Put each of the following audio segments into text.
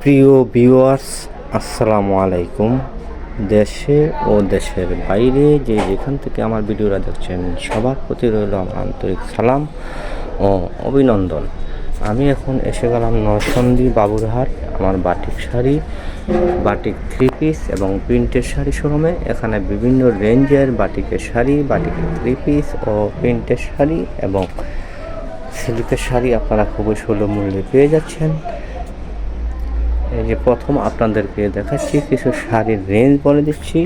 প্রিয় ভিউয়ার্স, আসসালামু আলাইকুম। দেশে ও দেশের বাইরে যেখান থেকে আমার ভিডিওটা দেখছেন সবার প্রতি রইল আমার আন্তরিক সালাম ও অভিনন্দন। আমি এখন এসে গেলাম নরসন্দী বাবুরহাট আমার batik sari, batik three piece এবং প্রিন্টের শাড়ি শোরুমে। এখানে বিভিন্ন রেঞ্জের বাটিকের শাড়ি, বাটিকের থ্রি পিস ও প্রিন্টের শাড়ি এবং সিল্কের শাড়ি আপনারা খুবই সুলভ মূল্যে পেয়ে যাচ্ছেন। এই যে প্রথম আপনাদেরকে দেখাচ্ছি কিছু শাড়ির রেঞ্জ বলে দিচ্ছি।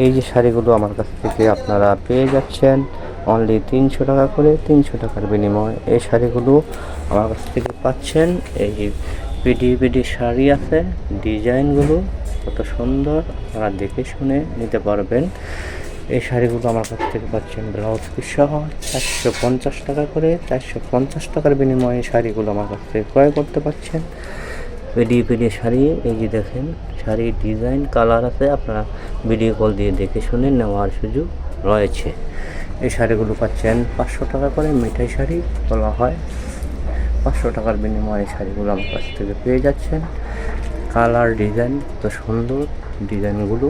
এই যে শাড়িগুলো আমার কাছ থেকে আপনারা পেয়ে যাচ্ছেন অনলি 300 টাকা করে। 300 টাকার বিনিময়ে এই শাড়িগুলো আমার কাছ থেকে পাচ্ছেন। এই যে পিডি শাড়ি আছে, ডিজাইনগুলো কত সুন্দর, আপনারা দেখে শুনে নিতে পারবেন। এই শাড়িগুলো আমার কাছ থেকে পাচ্ছেন ব্লাউজ পিস সহ 450 টাকা করে। 450 টাকার বিনিময়ে এই শাড়িগুলো আমার কাছ থেকে ক্রয় করতে পারছেন। পিডি শাড়ি, এই যে দেখেন শাড়ির ডিজাইন কালার আছে, আপনারা ভিডিও কল দিয়ে দেখে শুনে নেওয়ার সুযোগ রয়েছে। এই শাড়িগুলো পাচ্ছেন 500 টাকা করে, মিঠাই শাড়ি বলা হয়। 500 টাকার বিনিময়ে এই শাড়িগুলো আমার কাছ থেকে পেয়ে যাচ্ছেন। কালার ডিজাইন কত সুন্দর ডিজাইনগুলো।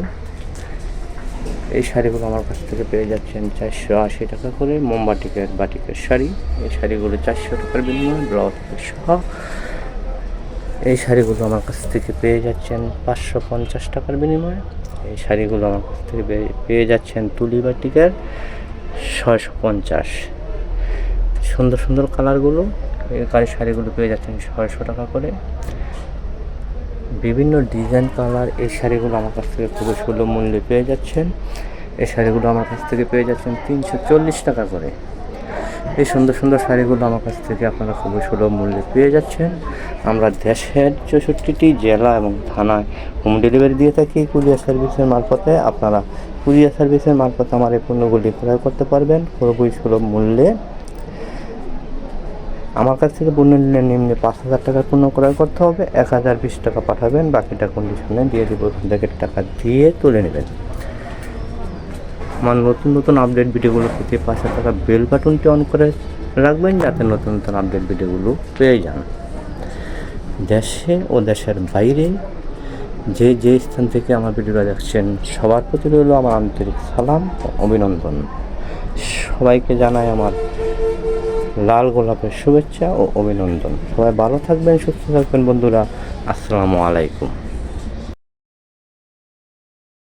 এই শাড়িগুলো আমার কাছ থেকে পেয়ে যাচ্ছেন 480 টাকা করে। বাটিকের শাড়ি, এই শাড়িগুলো 400 টাকার বিনিময়ে ব্লাউজ পিস সহ। এই শাড়িগুলো আমার কাছ থেকে পেয়ে যাচ্ছেন 550 টাকার বিনিময়ে। এই শাড়িগুলো আমার কাছ থেকে পেয়ে যাচ্ছেন তুলি বাটিকের 650। সুন্দর সুন্দর কালারগুলো, এই শাড়িগুলো পেয়ে যাচ্ছেন 600 টাকা করে। বিভিন্ন ডিজাইন কালার এই শাড়িগুলো আমার কাছ থেকে খুবই সুলভ মূল্যে পেয়ে যাচ্ছেন। এই শাড়িগুলো আমার কাছ থেকে পেয়ে যাচ্ছেন 340 টাকা করে। এই সুন্দর সুন্দর শাড়িগুলো আমার কাছ থেকে আপনারা খুবই সুলভ মূল্যে পেয়ে যাচ্ছেন। আমরা দেশের 64টি জেলা এবং থানায় হোম ডেলিভারি দিয়ে থাকি কুরিয়ার সার্ভিসের মারফতে। আপনারা কুরিয়ার সার্ভিসের মারফতে আমার এই পণ্যগুলি ক্রয় করতে পারবেন খুবই সুলভ মূল্যে। আমার কাছ থেকে পণ্য নিলে নিম্নে 5000 টাকার পণ্য ক্রয় করতে হবে, 1020 টাকা পাঠাবেন, বাকিটা কন্ডিশনে দিয়ে দেবো, থেকে টাকা দিয়ে তুলে নেবেন। আমার নতুন নতুন আপডেট ভিডিওগুলো পেতে পাশে থাকা বেল বাটনটি অন করে রাখবেন, যাতে নতুন নতুন আপডেট ভিডিওগুলো পেয়ে যান। দেশে ও দেশের বাইরে যে স্থান থেকে আমার ভিডিওটা দেখছেন সবার প্রতি রইল আমার আন্তরিক সালাম ও অভিনন্দন। সবাইকে জানাই আমার লাল গোলাপের শুভেচ্ছা ও অভিনন্দন। সবাই ভালো থাকবেন, সুস্থ থাকবেন বন্ধুরা। আসসালামু আলাইকুম।